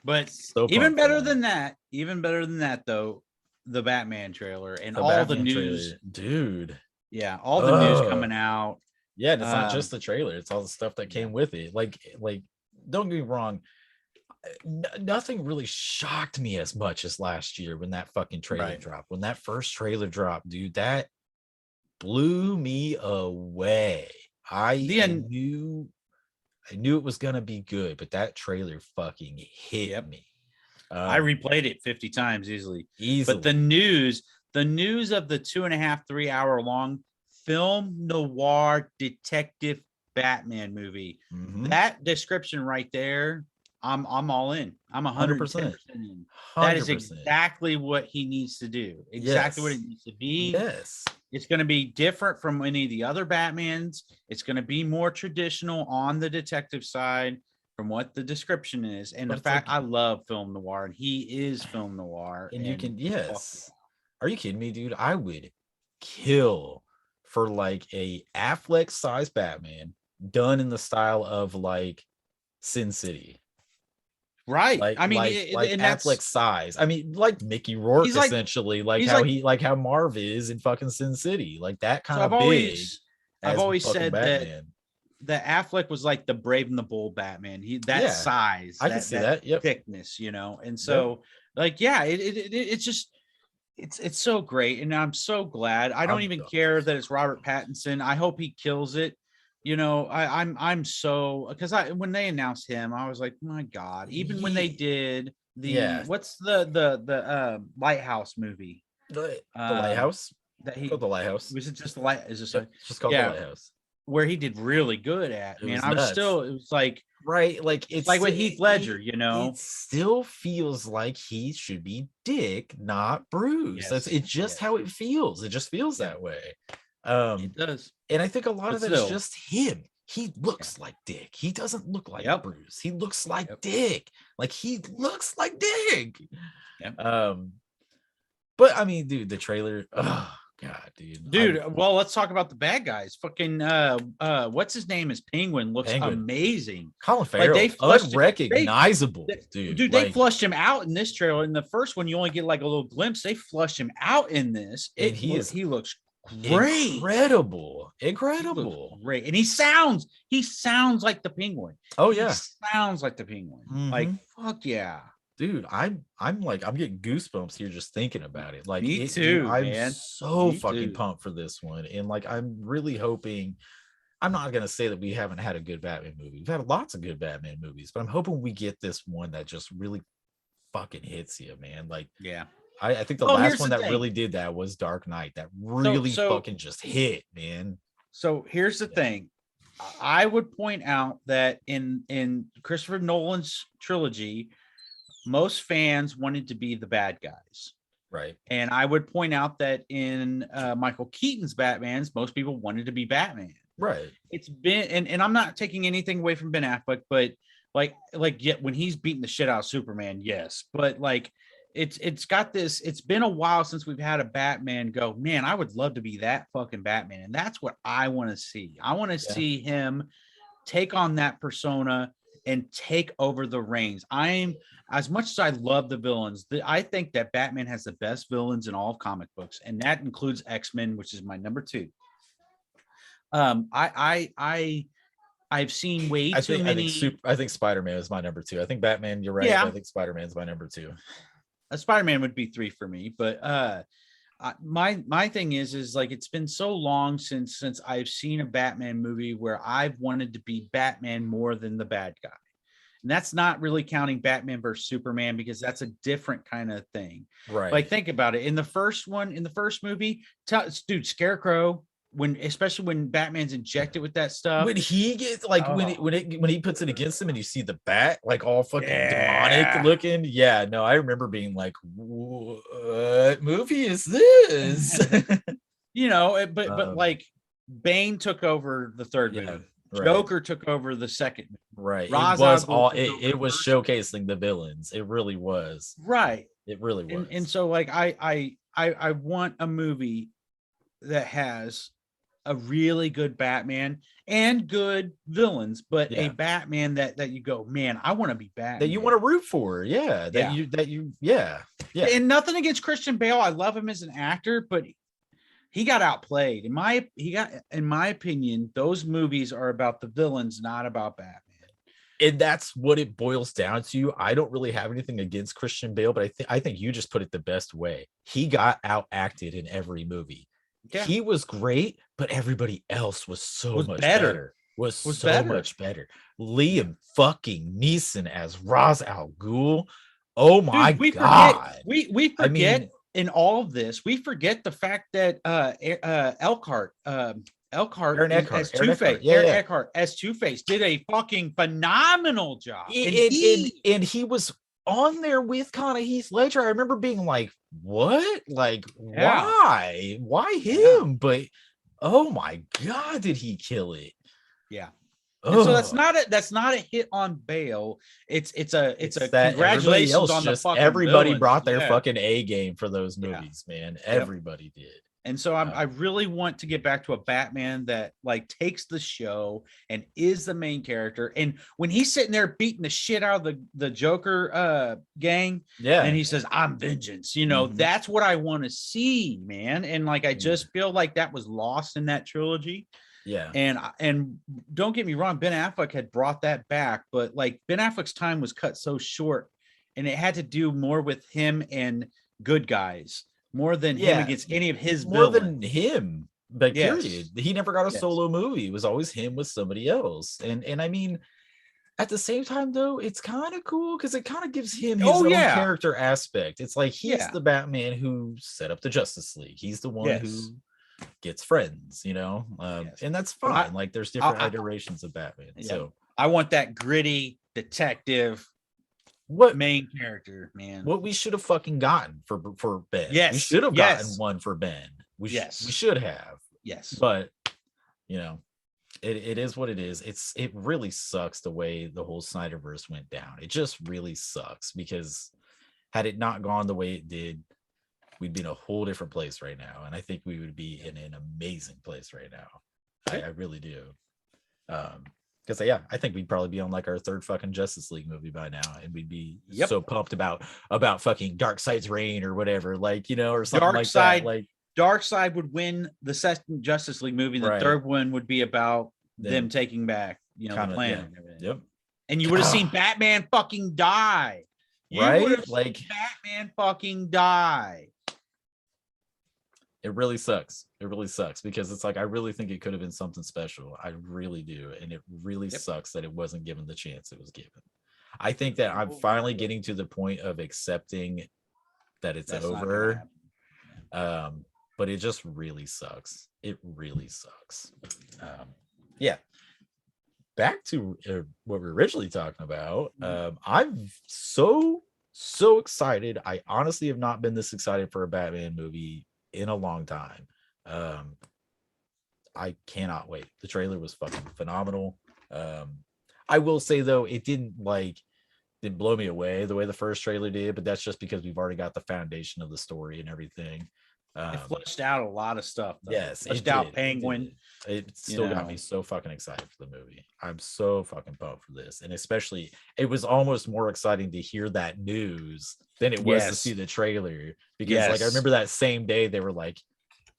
But even better than that though, the Batman trailer and all the news,
dude.
Yeah, all the news coming out.
Yeah, and it's not just the trailer; it's all the stuff that came with it. Like, don't get me wrong, nothing really shocked me as much as last year when that fucking trailer dropped. When that first trailer dropped, dude, that blew me away. I knew it was gonna be good, but that trailer fucking hit me.
I replayed it 50 times easily. But the news of the 2.5, 3 hour long film noir detective Batman movie, that description right there, I'm all in. I'm 100% in. That is exactly what he needs to do. Exactly what it needs to be.
Yes.
It's going to be different from any of the other Batmans. It's going to be more traditional on the detective side from what the description is. And the fact, I love film noir, and he is film noir.
And you can, are you kidding me, dude? I would kill for like a Affleck size Batman done in the style of like Sin City.
Right.
Like,
I mean,
like Affleck size. I mean, like Mickey Rourke, essentially, like how Marv is in fucking Sin City, like that kind of big.
I've always said Batman. that Affleck was like the Brave and the Bold Batman. Size.
I can see that. Yep.
Thickness, and so it's just it's so great, and I'm so glad. I don't even care that it's Robert Pattinson. I hope he kills it. I'm so, because when they announced him, I was like, my God. Even when they did what's the Lighthouse movie?
The Lighthouse?
that he
called The Lighthouse.
was it just the light? Is this
Yep, it's just called The Lighthouse.
where he did really good at,
It
man.
was
I was
nuts.
still, it was like,
right, like it's
like with Heath Ledger, you know.
It still feels like he should be Dick, not Bruce. That's it. Just how it feels. It just feels that way.
It does.
And I think a lot
But
of that is just him. He looks like Dick. He doesn't look like Bruce. He looks like Dick. Like he looks like Dick. But I mean, dude, the trailer. Oh God,
dude. Well, let's talk about the bad guys. Fucking what's his name is Penguin. Looks amazing.
Colin Farrell, like unrecognizable, dude.
Dude, they flushed him out in this trailer. In the first one, you only get like a little glimpse. They flushed him out in this.
And he looks great. Incredible.
Great. And he sounds like the Penguin.
Oh yeah.
He sounds like the Penguin. Like fuck yeah.
Dude, I'm getting goosebumps here just thinking about it. Like
me too,
dude, I'm
man.
so fucking pumped for this one. And like I'm really hoping, I'm not gonna say that we haven't had a good Batman movie. We've had lots of good Batman movies, but I'm hoping we get this one that just really fucking hits you, man. Like I think the last one that really did that was Dark Knight. That really fucking just hit, man.
So here's the thing. I would point out that in Christopher Nolan's trilogy, most fans wanted to be the bad guys.
Right.
And I would point out that in Michael Keaton's Batmans, most people wanted to be Batman.
Right.
It's been, and I'm not taking anything away from Ben Affleck, but like when he's beating the shit out of Superman, yes. But like it's got this, it's been a while since we've had a Batman go, man, I would love to be that fucking Batman. And that's what I want to see. I want to see him take on that persona and take over the reins. As much as I love the villains, I think that Batman has the best villains in all of comic books, and that includes X-Men, which is my number 2. I've seen way too many.
I think Spider-Man is my number 2. I think Batman, you're right. Yeah. I think Spider-Man is my number 2.
Spider-Man would be 3 for me, but my thing is like it's been so long since I've seen a Batman movie where I've wanted to be Batman more than the bad guy. And that's not really counting Batman versus Superman, because that's a different kind of thing.
Right.
Like, think about it. In the first movie, dude, Scarecrow, especially when Batman's injected with that stuff.
When he gets like when he puts it against him and you see the bat like all fucking demonic looking. Yeah, no, I remember being like, what movie is this?
You know, but like Bane took over the third movie. Right. Joker took over the second.
Right. It was showcasing the villains. It really was.
Right.
It really was.
And so like I want a movie that has a really good Batman and good villains, but a Batman that you go, man, I want to be Batman.
That you want to root for. Yeah. Yeah.
And nothing against Christian Bale. I love him as an actor, but he got outplayed. In my opinion, those movies are about the villains, not about Batman.
And that's what it boils down to. I don't really have anything against Christian Bale, but I think you just put it the best way. He got outacted in every movie. Yeah. He was great, but everybody else was much better. Much better. Liam fucking Neeson as Ra's al Ghul. Oh my God.
We forget in all of this, we forget the fact that Elkhart as Two-Face, Eckhart as Two-Face did a fucking phenomenal job.
And he was on there with kind of Heath Ledger. I remember being like, what? Like, why? Why him? But oh my God, did he kill it?
Yeah. And so that's not a hit on Bale. It's a congratulations on the fucking
everybody
villains.
Brought their fucking A game for those movies, man. Everybody did.
And so I really want to get back to a Batman that like takes the show and is the main character. And when he's sitting there beating the shit out of the Joker gang, and he says, "I'm vengeance," that's what I want to see, man. And like I just feel like that was lost in that trilogy.
Yeah.
And don't get me wrong, Ben Affleck had brought that back, but like Ben Affleck's time was cut so short, and it had to do more with him and good guys. More than him against any of his villains.
More than him. But period. He never got a solo movie. It was always him with somebody else. And I mean, At the same time, though, it's kind of cool because it kind of gives him his
Oh
own
yeah,
character aspect. It's like he's
yeah,
the Batman who set up the Justice League. He's the one
yes,
who gets friends,
yes.
and that's
But
fine. Like there's different
I
iterations of Batman.
yeah,
So
I want that gritty detective
what
main character, man.
what we should have fucking gotten for Ben. We
Yes,
should have gotten
yes,
one for Ben. We
yes,
should have,
yes.
but you know, it is what it is. It really sucks the way the whole Snyderverse went down. It just really sucks because had it not gone the way it did, we'd be in a whole different place right now. And I think we would be in an amazing place right now. I really do. Because yeah, I think we'd probably be on like our third fucking Justice League movie by now, and we'd be so pumped about fucking Darkseid's reign or whatever, like or something like that. Like
Darkseid would win the second Justice League movie. The third one would be about them taking back, the planet.
Yeah. Yep.
And you would have seen Batman fucking die.
Right? Like
Batman fucking die.
It really sucks. It really sucks because it's like I really think it could have been something special. I really do. And it really sucks that it wasn't given the chance it was given. I think that I'm finally getting to the point of accepting that it's over. But it just really sucks. It really sucks. Yeah. Back to what we were originally talking about. I'm so excited. I honestly have not been this excited for a Batman movie in a long time. I cannot wait. The trailer was fucking phenomenal. I will say though, it didn't blow me away the way the first trailer did, but that's just because we've already got the foundation of the story and everything.
It fleshed out a lot of stuff though.
Yes,
fleshed out Penguin.
It still got me so fucking excited for the movie. I'm so fucking pumped for this, and especially it was almost more exciting to hear that news than it was to see the trailer, because I remember that same day they were like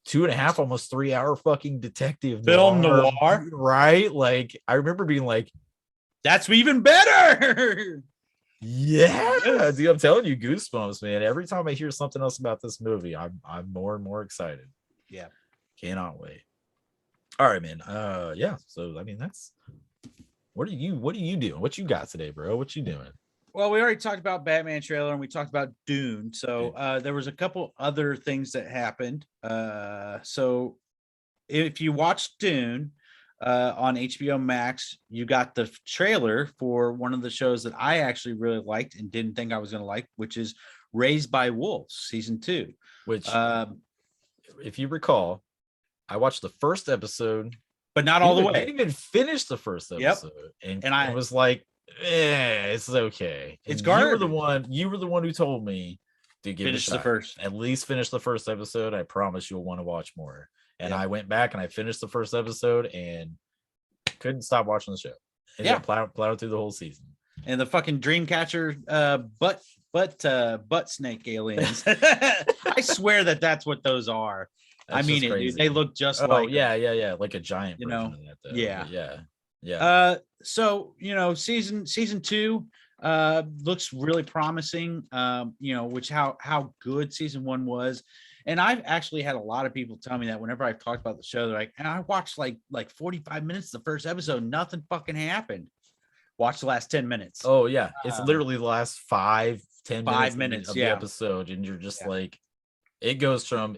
2.5 almost 3 hour fucking detective
film noir,
right? Like I remember being like,
that's even better.
Yeah, dude, I'm telling you, goosebumps, man. Every time I hear something else about this movie, I'm more and more excited.
Yeah,
cannot wait. All right, man. Yeah. So I mean, that's what are you doing? What you got today, bro? What you doing?
Well, we already talked about Batman trailer and we talked about Dune. So there was a couple other things that happened. So if you watched Dune on HBO Max, you got the trailer for one of the shows that I actually really liked and didn't think I was going to like, which is Raised by Wolves season 2.
Which, if you recall, I watched the first episode,
but not all the way.
I didn't even finish the first episode, and I was like, it's okay. And
it's garbage.
You were the one who told me to give
finish
it a shot.
The first.
At least finish the first episode. I promise you'll want to watch more. And I went back and I finished the first episode and couldn't stop watching the show. And plowed through the whole season.
And the fucking Dreamcatcher butt snake aliens. I swear that's what those are. That's dude, they look just like
like a giant,
version
of that,
yeah. So season 2 looks really promising. Which how good season 1 was. And I've actually had a lot of people tell me that whenever I've talked about the show, they're like, and I watched like 45 minutes of the first episode, nothing fucking happened. Watch the last 10 minutes.
Oh yeah, it's literally the last 5-10
minutes
of the episode, and you're just like, it goes from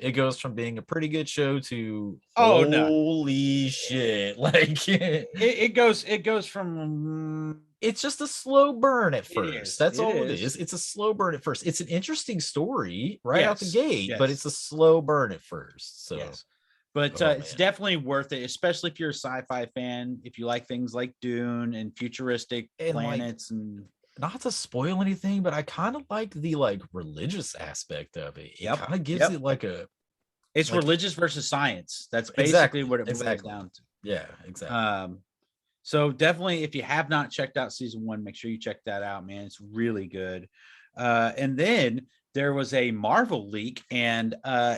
being a pretty good show to holy shit, like
it goes from.
It's just a slow burn at first. That's all it is. It's a slow burn at first. It's an interesting story out the gate, but it's a slow burn at first. So,
but it's definitely worth it, especially if you're a sci-fi fan. If you like things like Dune and futuristic planets, and
not to spoil anything, but I kind of like the religious aspect of it. It kind of gives it
it's religious versus science. That's basically what it boils down to.
Yeah, exactly.
So definitely, if you have not checked out season 1, make sure you check that out, man. It's really good. And then there was a Marvel leak, and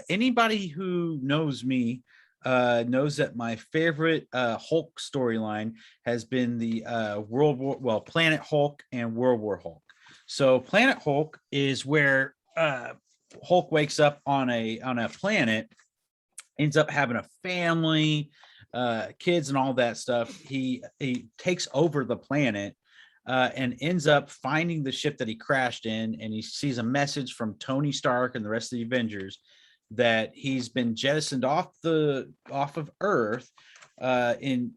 anybody who knows me knows that my favorite Hulk storyline has been the Planet Hulk and World War Hulk. So Planet Hulk is where Hulk wakes up on a planet, ends up having a family, kids and all that stuff. He takes over the planet, and ends up finding the ship that he crashed in, and he sees a message from Tony Stark and the rest of the Avengers that he's been jettisoned off of Earth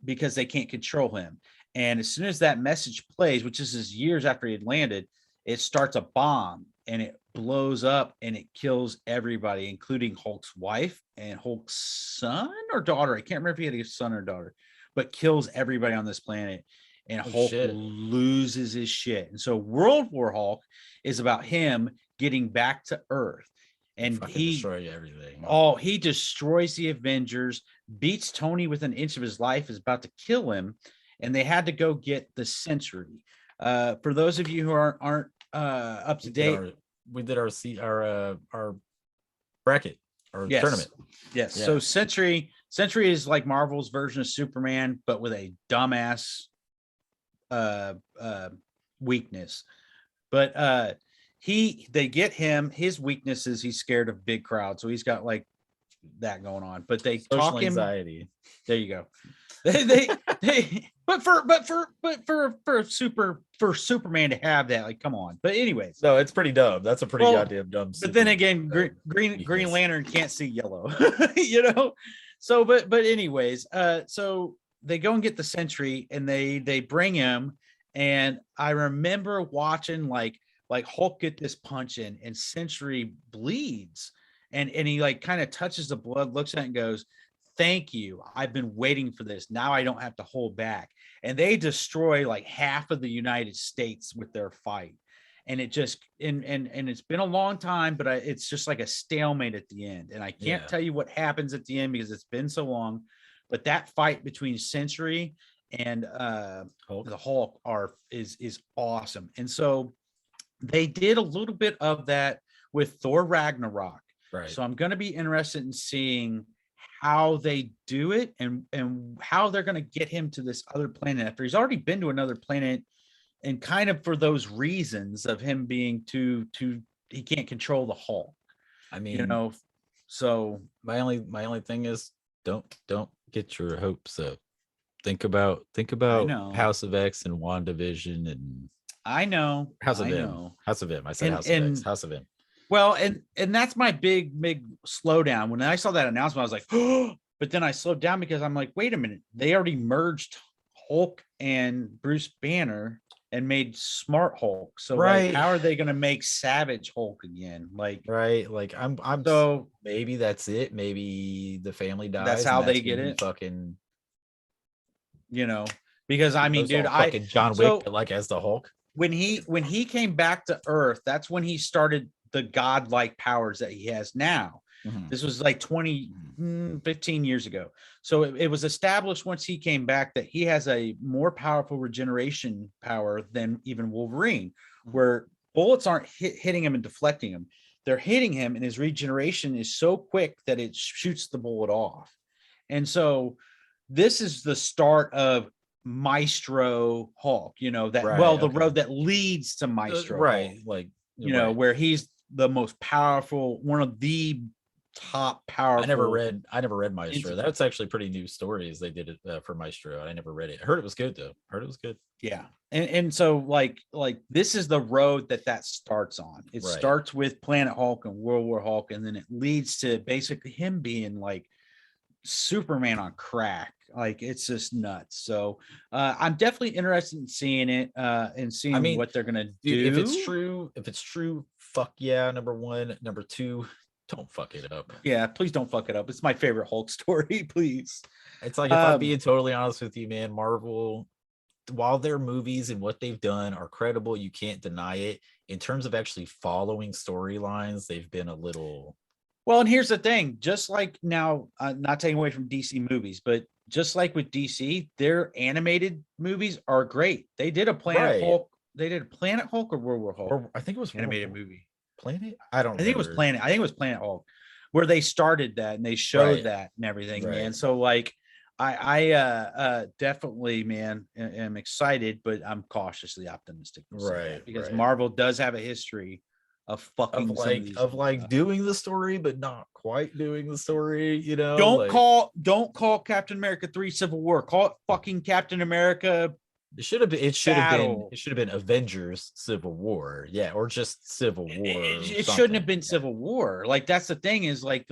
because they can't control him. And as soon as that message plays, which is years after he had landed, it starts a bomb and it blows up and it kills everybody, including Hulk's wife and Hulk's son or daughter. I can't remember if he had a son or daughter, but kills everybody on this planet. And Hulk loses his shit. And so World War Hulk is about him getting back to Earth. And he
destroys everything.
Oh, he destroys the Avengers, beats Tony with an inch of his life, is about to kill him. And they had to go get the Century. For those of you who aren't up to date,
we did our bracket, our tournament.
Yes. Yeah. So Century is like Marvel's version of Superman, but with a dumbass weakness. But they get him. His weakness is he's scared of big crowds, so he's got like that going on. But they talk him.
Anxiety.
There you go. But for Superman to have that, like, come on. But anyways,
no, it's pretty dumb. That's a pretty goddamn dumb.
But then again, Green Lantern can't see yellow, you know. So, but anyways, so they go and get the Sentry, and they bring him, and I remember watching like Hulk get this punch in, and Sentry bleeds, and he like kind of touches the blood, looks at it, and goes, "Thank you. I've been waiting for this. Now I don't have to hold back." And they destroy like half of the United States with their fight. And it just, and it's been a long time, but it's just like a stalemate at the end. And I can't tell you what happens at the end because it's been so long. But that fight between Sentry and the Hulk is awesome. And so they did a little bit of that with Thor Ragnarok.
Right.
So I'm going to be interested in seeing how they do it and how they're going to get him to this other planet after he's already been to another planet, and kind of for those reasons of him being too he can't control the Hulk.
I mean,
you know, so
my only thing is don't get your hopes up. Think about House of X and WandaVision and
I know
House of M. House of M. I said House of X. House of M.
Well, and that's my big slowdown. When I saw that announcement, I was like, oh, but then I slowed down because I'm like, wait a minute. They already merged Hulk and Bruce Banner and made Smart Hulk. So like, how are they going to make Savage Hulk again? Like,
right. Like I'm so maybe that's it. Maybe the family dies.
That's how they get it.
Fucking,
you know, because I mean, dude,
fucking John Wick, but like as the Hulk.
When he came back to Earth, that's when he started the godlike powers that he has now. Mm-hmm. This was like 15 years ago. So it was established once he came back that he has a more powerful regeneration power than even Wolverine, where bullets aren't hitting him and deflecting him. They're hitting him, and his regeneration is so quick that it shoots the bullet off. And so this is the start of Maestro Hulk, you know, that the road that leads to Maestro Hulk,
like,
you know, where he's the most powerful, one of the top powerful.
I never read Maestro. That's actually pretty new stories they did it for Maestro. I never read it. I heard it was good though.
Yeah. And so like this is the road that starts on. It starts with Planet Hulk and World War Hulk, and then it leads to basically him being like Superman on crack. Like, it's just nuts. So I'm definitely interested in seeing it and seeing what they're gonna do.
If it's true, fuck yeah. Number one. Number two, don't fuck it up.
Yeah, please don't fuck it up. It's my favorite Hulk story. Please.
It's like, if I'm being totally honest with you, man, Marvel, while their movies and what they've done are credible, you can't deny it. In terms of actually following storylines, they've been a little.
Well, and here's the thing, just like now, not taking away from DC movies, but just like with DC, their animated movies are great. They did a Planet Hulk. They did a Planet Hulk or World War Hulk.
Or I think it was
animated movie.
Planet? I don't know.
I think it was Planet Hulk, where they started that and they showed that and everything, man. So like I definitely, man, am excited, but I'm cautiously optimistic. Because Marvel does have a history of fucking
doing the story but not quite doing the story, you know.
Don't call Captain America 3 Civil War, call it fucking Captain America
It should have been. It should have been.
battle.
It should have been Avengers Civil War. Yeah, or just Civil War.
It shouldn't have been Civil War. Like that's the thing is like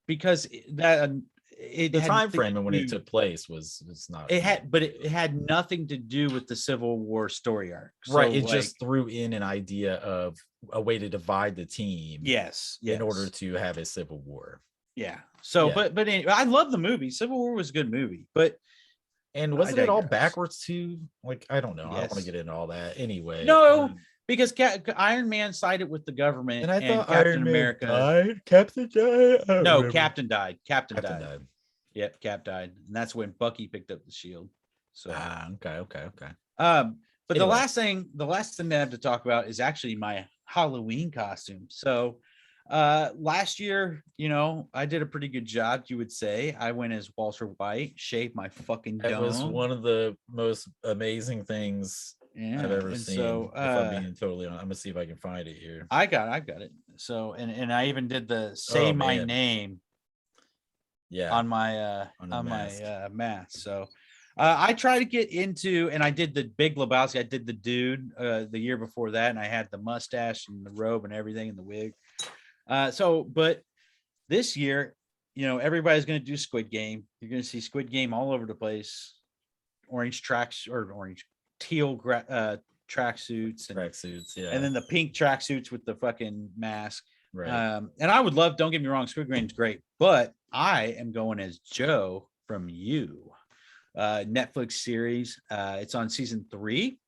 because that
the time frame and when it took place was not.
It had, but it had nothing to do with the Civil War story arc.
Right. So, it just threw in an idea of a way to divide the team.
Yes.
In order to have a Civil War.
Yeah. So, yeah. but anyway, I love the movie. Civil War was a good movie, but.
And wasn't it all backwards too? Like, I don't know. Yes. I don't want to get into all that anyway.
No, because Iron Man sided with the government,
and I thought Captain America died. Captain died.
No, Captain died. Captain died. Yep, Cap died, and that's when Bucky picked up the shield. So
okay.
But anyway. the last thing that I have to talk about is actually my Halloween costume. So last year, I did a pretty good job, you would say. I went as Walter White, shaved my fucking dome.
That was one of the most amazing things I've ever seen. So if I'm being totally honest, I'm gonna see if I can find it here.
I got it. So and I even did the say my name on my mask. So I try to get into, and I did the Big Lebowski. I did the Dude the year before that, and I had the mustache and the robe and everything and the wig. But this year, everybody's going to do Squid Game. You're going to see Squid Game all over the place. Teal tracksuits,
yeah,
and then the pink tracksuits with the fucking mask.
Right.
And I would love. Don't get me wrong, Squid Game's great, but I am going as Joe from You, Netflix series. It's on season 3.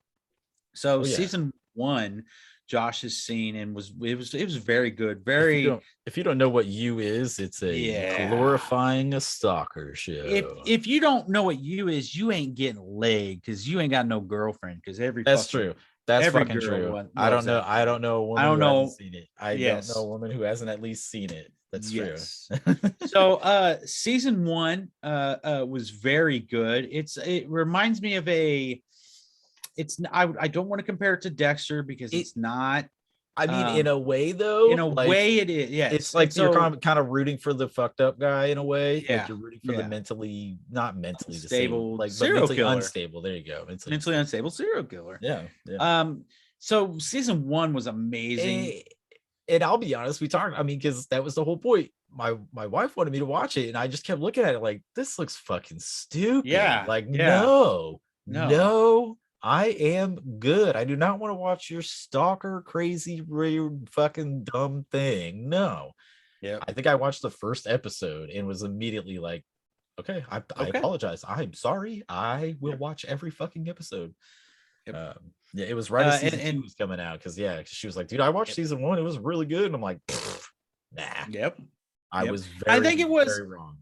So season 1. Josh has seen and it was very good. Very.
If you don't know what You is, it's a glorifying a stalker show.
If you don't know what You is, you ain't getting laid because you ain't got no girlfriend. Because
that's true. That's fucking true. I don't know. I don't know a woman who hasn't seen it. I don't know a woman who hasn't at least seen it. That's true.
So season 1 was very good. It reminds me of I don't want to compare it to Dexter because it's not.
I mean, in a way, though.
In a way, it is. Yeah,
it's like you're kind of rooting for the fucked up guy in a way.
Yeah,
like you're rooting for the not mentally
stable,
like
serial killer.
Unstable. There you go.
Mentally unstable serial killer.
Yeah.
So season 1 was amazing.
And I'll be honest, because that was the whole point. My wife wanted me to watch it, and I just kept looking at it like, this looks fucking stupid.
Yeah.
Like, no. I am good. I do not want to watch your stalker, crazy, weird, fucking dumb thing. No.
Yeah.
I think I watched the first episode and was immediately like, okay, I apologize. I'm sorry. I will watch every fucking episode.
Yep.
It was right as season 2 was coming out because she was like, dude, I watched season 1. It was really good. And I'm like, nah.
Yep.
I was very wrong.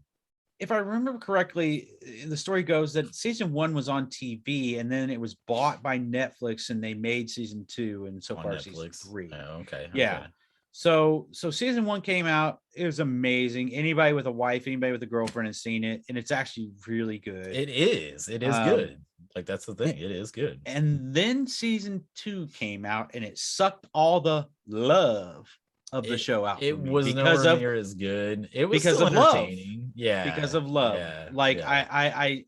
If I remember correctly, the story goes that season 1 was on TV and then it was bought by Netflix and they made season 2 and so far season 3.
Oh, okay.
Yeah. So season 1 came out. It was amazing. Anybody with a wife, anybody with a girlfriend has seen it, and it's actually really good.
It is good. Like, that's the thing. It is good.
And then season 2 came out and it sucked all the love of the show out.
It was nowhere near as good. It was
because
still
of love.
Yeah.
Because of love.
Yeah.
Like I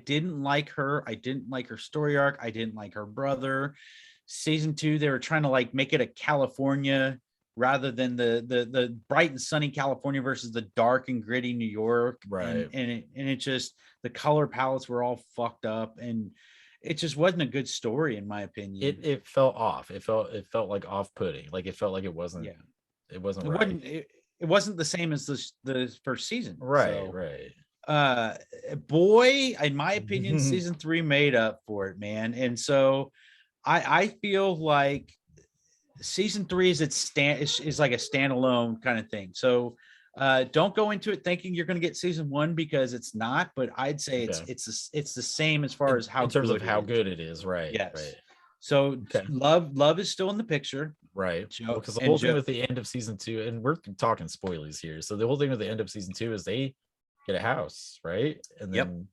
didn't like her. I didn't like her story arc. I didn't like her brother. Season 2, they were trying to like make it a California rather than the bright and sunny California versus the dark and gritty New York.
Right.
And it just, the color palettes were all fucked up and it just wasn't a good story in my opinion.
It felt off. It felt like off-putting. Like it felt like it wasn't. Yeah. It wasn't right.
It wasn't the same as the first season.
Right.
So,
right.
Boy, in my opinion, season 3 made up for it, man. And so I feel like season 3 is like a standalone kind of thing. So don't go into it thinking you're going to get season 1 because it's not, but I'd say it's the same as far as how
in terms of how good it is. Right.
Yes.
Right.
So love is still in the picture.
Right. Because the whole thing with the end of season 2, and we're talking spoilers here. So the whole thing with the end of season 2 is they get a house, right? And then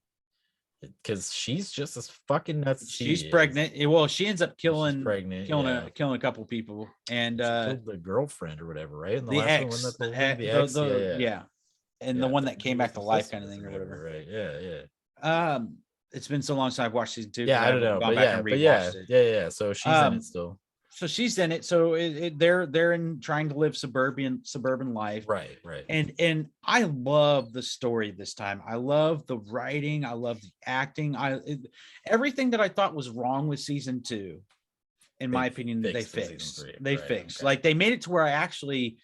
because she's just as fucking nuts.
She's pregnant. Well, she ends up killing a couple people, and
the girlfriend or whatever, right? And
the ex, the ex, and the one that came back to life, kind of thing, or whatever.
Right? Yeah.
it's been so long since I've watched season 2.
Yeah, I don't know, but yeah. So she's in it still.
So she's in it. So they're in trying to live suburban life.
Right.
And I love the story this time. I love the writing. I love the acting. Everything that I thought was wrong with season 2, in my opinion, they fixed. They fixed. Okay. Like they made it to where I actually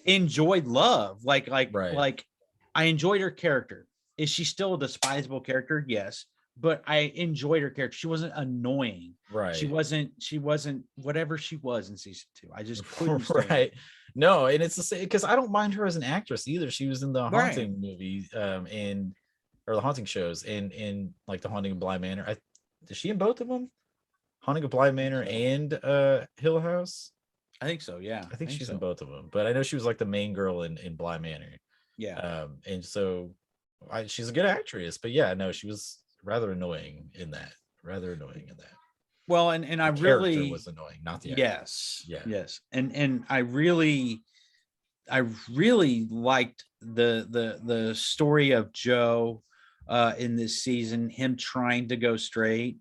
enjoyed Love. Like I enjoyed her character. Is she still a despisable character? Yes. But I enjoyed her character. She wasn't annoying.
Right.
She wasn't whatever she was in season 2. I just couldn't
right. No, and it's the same because I don't mind her as an actress either. She was in the Haunting movie, or the Haunting shows, and like the Haunting of Bly Manor. Is she in both of them? Haunting of Bly Manor and Hill House?
I think so, yeah.
I think she's in both of them. But I know she was like the main girl in Bly Manor.
Yeah.
And so she's a good actress, but yeah, no, she was rather annoying in that. Well, and I really
was
annoying, not the
actress. Yes. And I really liked the story of Joe in this season, him trying to go straight,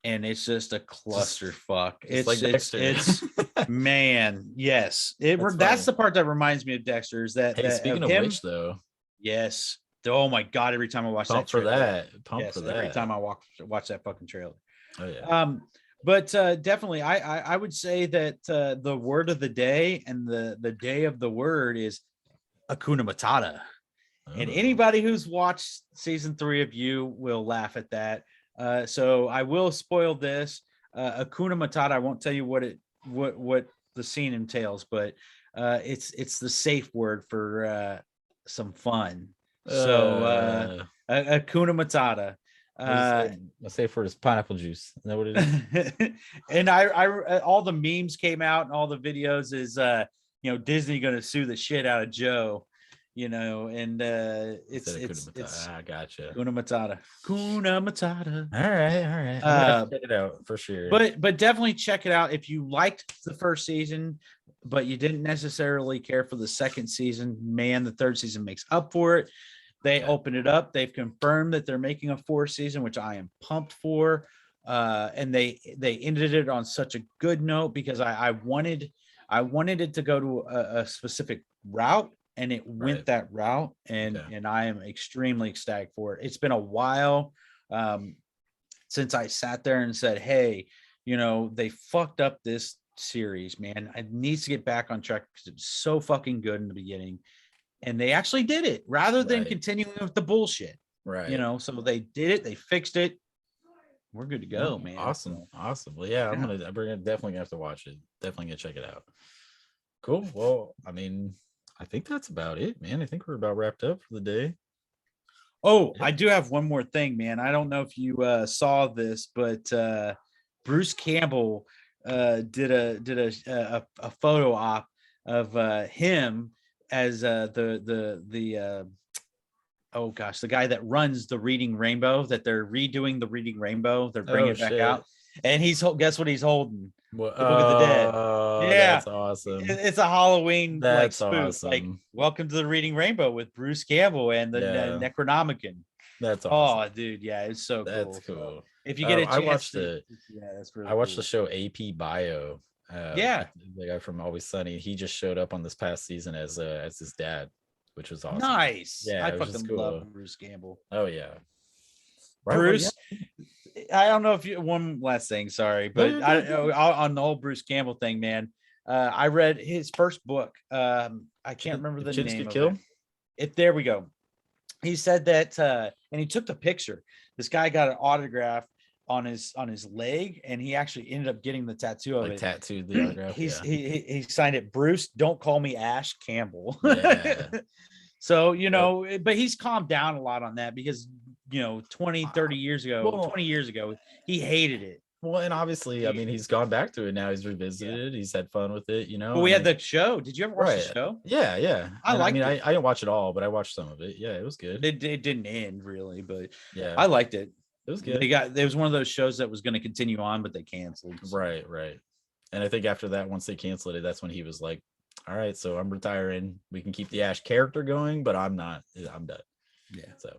and it's just a clusterfuck. It's man, yes. That's the part that reminds me of Dexter. Is that
speaking of which, though,
yes. Oh my god! Every time I watch
Pump
that trailer,
for that.
Every time I watch that fucking trailer.
Oh yeah.
But definitely, I would say that the word of the day and the day of the word is Hakuna Matata. Oh. And anybody who's watched season 3 of You will laugh at that. So I will spoil this. Hakuna Matata. I won't tell you what the scene entails, but it's the safe word for some fun. So Hakuna Matata.
Let's say for his pineapple juice. Is that what it is?
And I all the memes came out and all the videos is Disney gonna sue the shit out of Joe, and it's
I gotcha.
Hakuna Matata.
All right. Check it out for sure.
But definitely check it out if you liked the first season, but you didn't necessarily care for the second season. Man, the third season makes up for it. They opened it up. They've confirmed that they're making a 4th season, which I am pumped for. And they ended it on such a good note because I wanted it to go to a specific route, and it went that route. And I am extremely ecstatic for it. It's been a while since I sat there and said, hey, they fucked up this series, man. It needs to get back on track because it was so fucking good in the beginning. And they actually did it rather than continuing with the bullshit.
Right.
So they did it. They fixed it. We're good to go, man.
Awesome. Well, yeah, I'm definitely gonna have to watch it. Definitely gonna check it out. Cool. Well, I mean, I think that's about it, man. I think we're about wrapped up for the day.
Oh, I do have one more thing, man. I don't know if you saw this, but Bruce Campbell did a photo op of him as the guy that runs the Reading Rainbow, that they're redoing the Reading Rainbow. They're bringing it back out, and guess what he's holding?
Book
of the Dead. Yeah,
that's awesome.
It's a Halloween
that's
spoof.
Awesome.
Like, welcome to the Reading Rainbow with Bruce Campbell and the Necronomicon.
That's awesome.
Oh, dude, yeah, it's so cool.
That's cool.
So if you get a chance,
I watched
that's really
I watched the show AP Bio.
The
guy from Always Sunny. He just showed up on this past season as his dad, which was awesome.
Nice.
Yeah,
I fucking love Bruce Campbell.
Oh yeah,
Bruce. I don't know if you. One last thing, sorry, but on the whole Bruce Campbell thing, man. I read his first book. I can't remember the name of it. There we go. He said that, and he took the picture. This guy got an autograph on his leg, and he actually ended up getting the tattoo of it.
Tattooed the autograph.
He signed it, Bruce, don't call me Ash Campbell.
Yeah.
So, but he's calmed down a lot on that because 20 years ago he hated it.
Well, and obviously, I mean, he's gone back to it now. He's revisited. He's had fun with it,
But we had the show. Did you ever watch the show?
Yeah.
I liked it.
I didn't watch it all, but I watched some of it. Yeah, it was good.
It didn't end really, but
yeah,
I liked it.
It was good.
There was one of those shows that was going to continue on, but they canceled.
So. Right. And I think after that, once they canceled it, that's when he was like, all right, so I'm retiring. We can keep the Ash character going, but I'm not. I'm done.
Yeah.
So,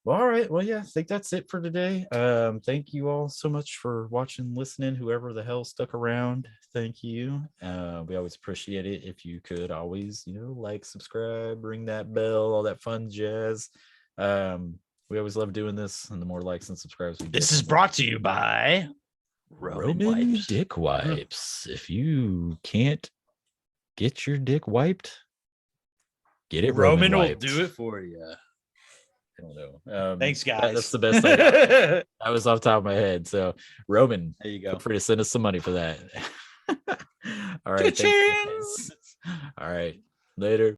Well, all right. Well, yeah, I think that's it for today. Thank you all so much for watching, listening, whoever the hell stuck around. Thank you. We always appreciate it. If you could always, like, subscribe, ring that bell, all that fun jazz. We always love doing this, and the more likes and subscribes we get.
This is brought to you by
Roman
wipes.
Dick Wipes. If you can't get your dick wiped, get it
Roman will
wiped.
do it for you.
I don't know.
Thanks, guys.
That's the best I got. That was off the top of my head. So, Roman,
there you go.
Feel free to send us some money for that. All right. All right. Later.